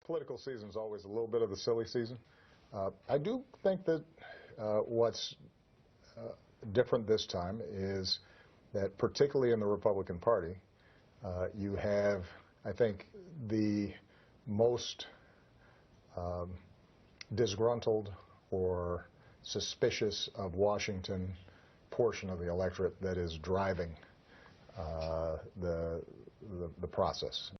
political season is always a little bit of the silly season. I do think that what's different this time is that particularly in the Republican Party, you have, I think, the most disgruntled or suspicious of Washington portion of the electorate that is driving the process.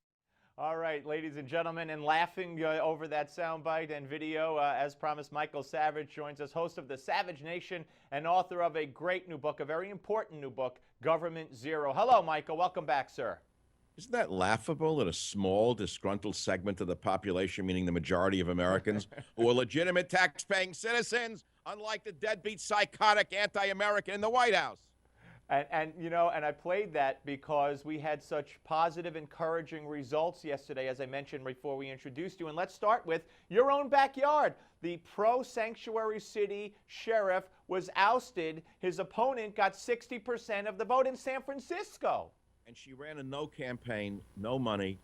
All right, ladies and gentlemen, and laughing over that soundbite and video, as promised, Michael Savage joins us, host of The Savage Nation and author of a great new book, a very important new book, Government Zero. Hello, Michael. Welcome back, sir. Isn't that laughable that a small, disgruntled segment of the population, meaning the majority of Americans, who are legitimate tax-paying citizens, unlike the deadbeat, psychotic, anti-American in the White House? And you know, and I played that because we had such positive, encouraging results yesterday, as I mentioned before we introduced you. And let's start with your own backyard. The pro-sanctuary city sheriff was ousted. His opponent got 60% of the vote in San Francisco. And she ran a no campaign, no money.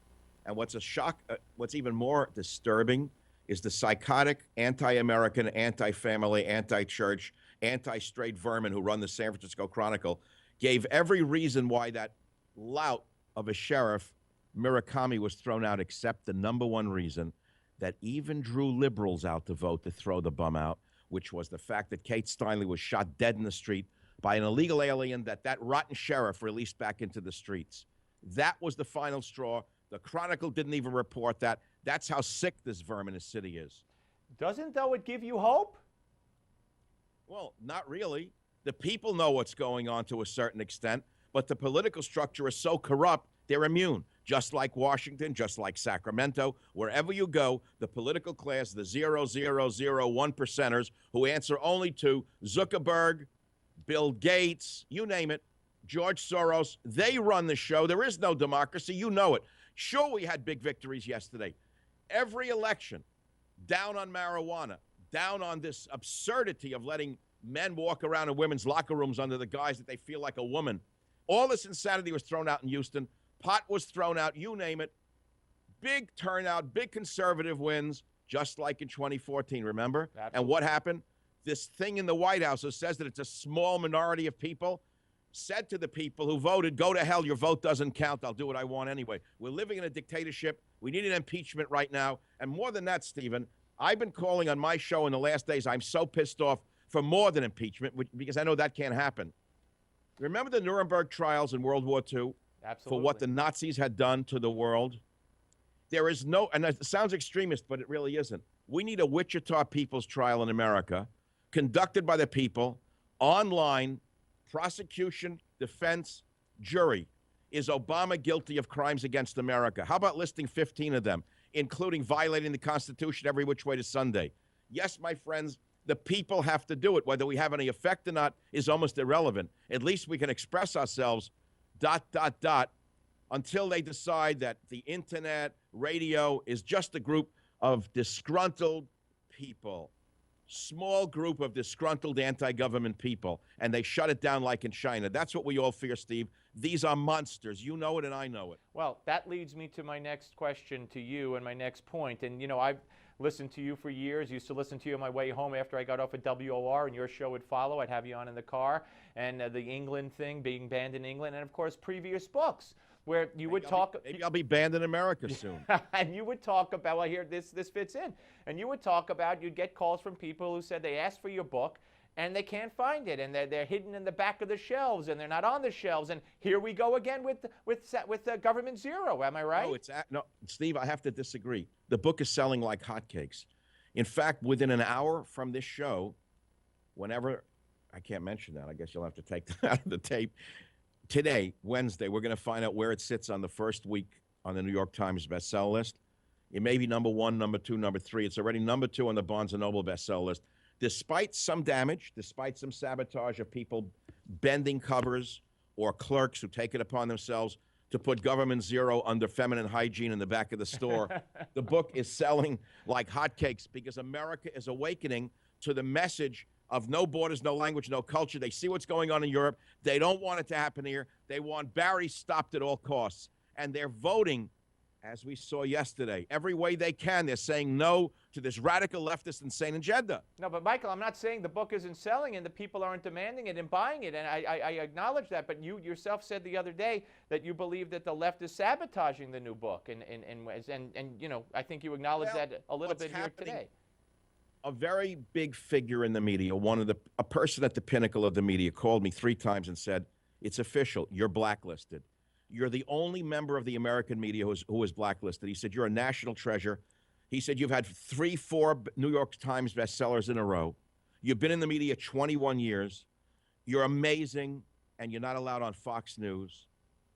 And what's a shock, what's even more disturbing is the psychotic, anti-American, anti-family, anti-church, anti-straight vermin who run the San Francisco Chronicle gave every reason why that lout of a sheriff, Murakami, was thrown out, except the number one reason that even drew liberals out to vote to throw the bum out, which was the fact that Kate Steinle was shot dead in the street by an illegal alien that rotten sheriff released back into the streets. That was the final straw. The Chronicle didn't even report that. That's how sick this verminous city is. Doesn't, though, it give you hope? Well, not really. The people know what's going on to a certain extent, but the political structure is so corrupt, they're immune. Just like Washington, just like Sacramento, wherever you go, the political class, the 0.001%ers who answer only to Zuckerberg, Bill Gates, you name it, George Soros, they run the show. There is no democracy. You know it. Sure, we had big victories yesterday. Every election, down on marijuana, down on this absurdity of letting men walk around in women's locker rooms under the guise that they feel like a woman. All this insanity was thrown out in Houston. Pot was thrown out, you name it. Big turnout, big conservative wins, just like in 2014, remember? Absolutely. And what happened? This thing in the White House that says that it's a small minority of people said to the people who voted, go to hell, your vote doesn't count, I'll do what I want anyway. We're living in a dictatorship. We need an impeachment right now. And more than that, Stephen, I've been calling on my show in the last days, I'm so pissed off for more than impeachment, because I know that can't happen. Remember the Nuremberg trials in World War II? Absolutely. For what the Nazis had done to the world? There is no, and it sounds extremist, but it really isn't. We need a Wichita People's Trial in America, conducted by the people, online, prosecution, defense, jury. Is Obama guilty of crimes against America? How about listing 15 of them, including violating the Constitution every which way to Sunday? Yes, my friends, the people have to do it. Whether we have any effect or not is almost irrelevant. At least we can express ourselves, ... until they decide that the internet, radio is just a group of disgruntled people, small group of disgruntled anti-government people, and they shut it down like in China. That's what we all fear, Steve. These are monsters. You know it and I know it. Well, that leads me to my next question to you and my next point. And, you know, I've listened to you for years. Used to listen to you on my way home after I got off at WOR, and your show would follow. I'd have you on in the car. And the England thing, being banned in England, and, of course, previous books where you would talk. Maybe I'll be banned in America soon. And you would talk about, well, here, this fits in. And you would talk about, you'd get calls from people who said they asked for your book, and they can't find it, and they're hidden in the back of the shelves, and they're not on the shelves. And here we go again with Government Zero. Am I right? No, Steve, I have to disagree. The book is selling like hotcakes. In fact, within an hour from this show, whenever, I can't mention that. I guess you'll have to take that out of the tape. Today, Wednesday, we're going to find out where it sits on the first week on the New York Times bestseller list. It may be number 1, number 2, number 3. It's already number 2 on the Barnes & Noble bestseller list. Despite some damage, despite some sabotage of people bending covers or clerks who take it upon themselves to put Government Zero under feminine hygiene in the back of the store, the book is selling like hotcakes because America is awakening to the message of no borders, no language, no culture. They see what's going on in Europe. They don't want it to happen here. They want Barry stopped at all costs. And they're voting as we saw yesterday. Every way they can, they're saying no to this radical leftist insane agenda. No, but Michael, I'm not saying the book isn't selling and the people aren't demanding it and buying it, and I acknowledge that, but you yourself said the other day that you believe that the left is sabotaging the new book, and you know, I think you acknowledged that a little bit here today. A very big figure in the media, a person at the pinnacle of the media, called me 3 times and said, "It's official, you're blacklisted. You're the only member of the American media who was blacklisted." He said, "You're a national treasure." He said, "You've had 3, 4 New York Times bestsellers in a row. You've been in the media 21 years. You're amazing, and you're not allowed on Fox News.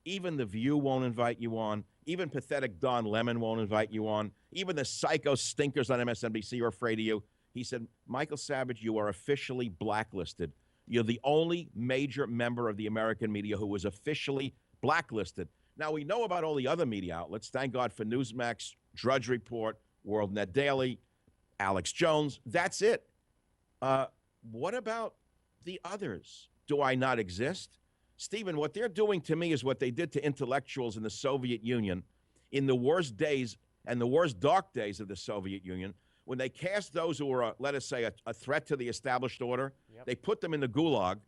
Even The View won't invite you on. Even pathetic Don Lemon won't invite you on. Even the psycho stinkers on MSNBC are afraid of you." He said, "Michael Savage, you are officially blacklisted. You're the only major member of the American media who was officially blacklisted." Now, we know about all the other media outlets. Thank God for Newsmax, Drudge Report, World Net Daily, Alex Jones. That's it. What about the others? Do I not exist? Stephen, what they're doing to me is what they did to intellectuals in the Soviet Union in the worst days and the worst dark days of the Soviet Union, when they cast those who were, let us say, a threat to the established order. Yep. They put them in the gulag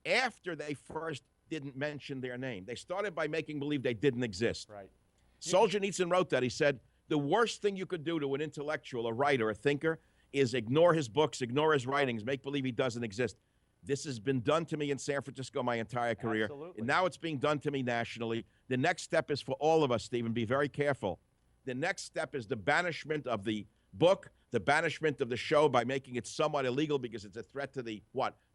after they first didn't mention their name. They started by making believe they didn't exist. Right. Solzhenitsyn wrote that. He said, the worst thing you could do to an intellectual, a writer, a thinker, is ignore his books, ignore his writings, make believe he doesn't exist. This has been done to me in San Francisco my entire career. Absolutely. And now it's being done to me nationally. The next step is for all of us, Stephen, be very careful. The next step is the banishment of the book, the banishment of the show by making it somewhat illegal because it's a threat to the,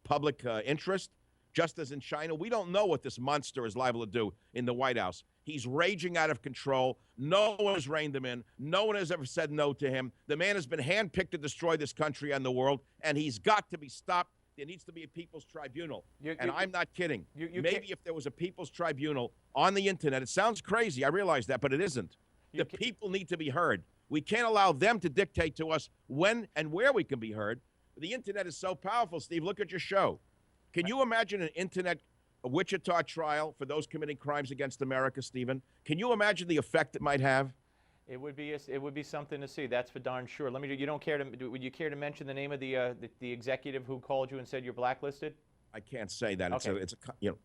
public interest. Just as in China, we don't know what this monster is liable to do in the White House. He's raging out of control. No one has reined him in. No one has ever said no to him. The man has been handpicked to destroy this country and the world, and he's got to be stopped. There needs to be a people's tribunal. I'm not kidding. Maybe if there was a people's tribunal on the internet, it sounds crazy, I realize that, but it isn't. The people need to be heard. We can't allow them to dictate to us when and where we can be heard. The internet is so powerful, Steve. Look at your show. Can you imagine a Wichita trial for those committing crimes against America, Stephen? Can you imagine the effect it might have? It would be something to see. That's for darn sure. Would you care to mention the name of the executive who called you and said you're blacklisted? I can't say that. Okay.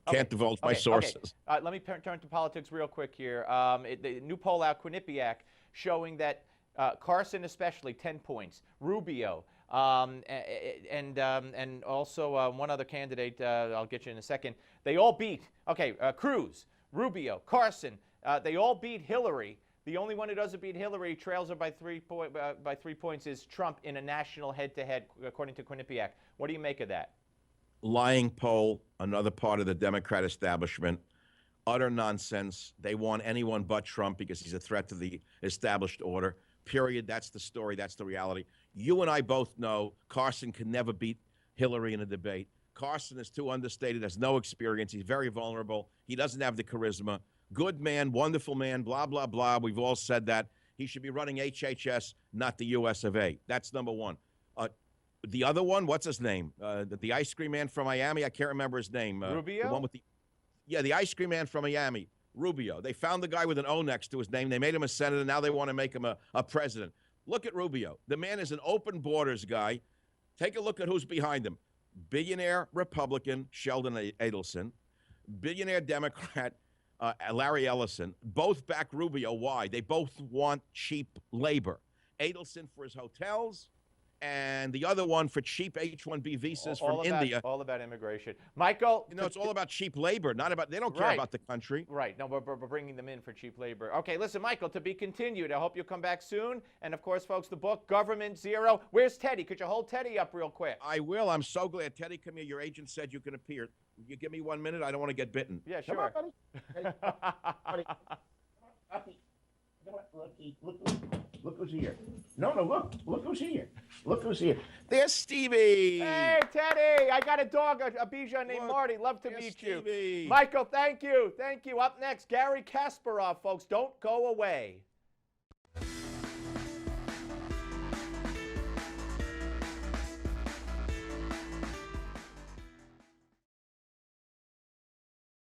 Can't divulge my sources. Okay. Let me turn to politics real quick here. The new poll out, Quinnipiac, showing that Carson especially 10 points, Rubio, and also one other candidate. I'll get you in a second. They all beat. Cruz, Rubio, Carson. They all beat Hillary. The only one who doesn't beat Hillary, trails her by 3 points, is Trump in a national head-to-head, according to Quinnipiac. What do you make of that? Lying poll, another part of the Democrat establishment. Utter nonsense. They want anyone but Trump because he's a threat to the established order. Period. That's the story. That's the reality. You and I both know Carson can never beat Hillary in a debate. Carson is too understated, has no experience. He's very vulnerable. He doesn't have the charisma. Good man, wonderful man, blah, blah, blah. We've all said that. He should be running HHS, not the US of A. That's number one. The other one, what's his name? The ice cream man from Miami? I can't remember his name. Rubio? The one with the ice cream man from Miami. Rubio. They found the guy with an O next to his name. They made him a senator. Now they want to make him a president. Look at Rubio. The man is an open borders guy. Take a look at who's behind him. Billionaire Republican Sheldon Adelson. Billionaire Democrat Larry Ellison. Both back Rubio. Why? They both want cheap labor. Adelson for his hotels, and the other one for cheap H-1B visas from India. All about immigration. Michael? It's all about cheap labor, not about, they don't care about the country. Right. No, we're bringing them in for cheap labor. Okay, listen, Michael, to be continued. I hope you'll come back soon. And, of course, folks, the book, Government Zero. Where's Teddy? Could you hold Teddy up real quick? I will. I'm so glad. Teddy, come here. Your agent said you can appear. You give me 1 minute? I don't want to get bitten. Yeah, sure. Come on, buddy. Buddy. Look who's here. No, look who's here. Look who's here. There's Stevie. Hey, Teddy. I got a dog, a Bichon named Marty. Love to meet you. Michael, thank you. Thank you. Up next, Gary Kasparov, folks. Don't go away.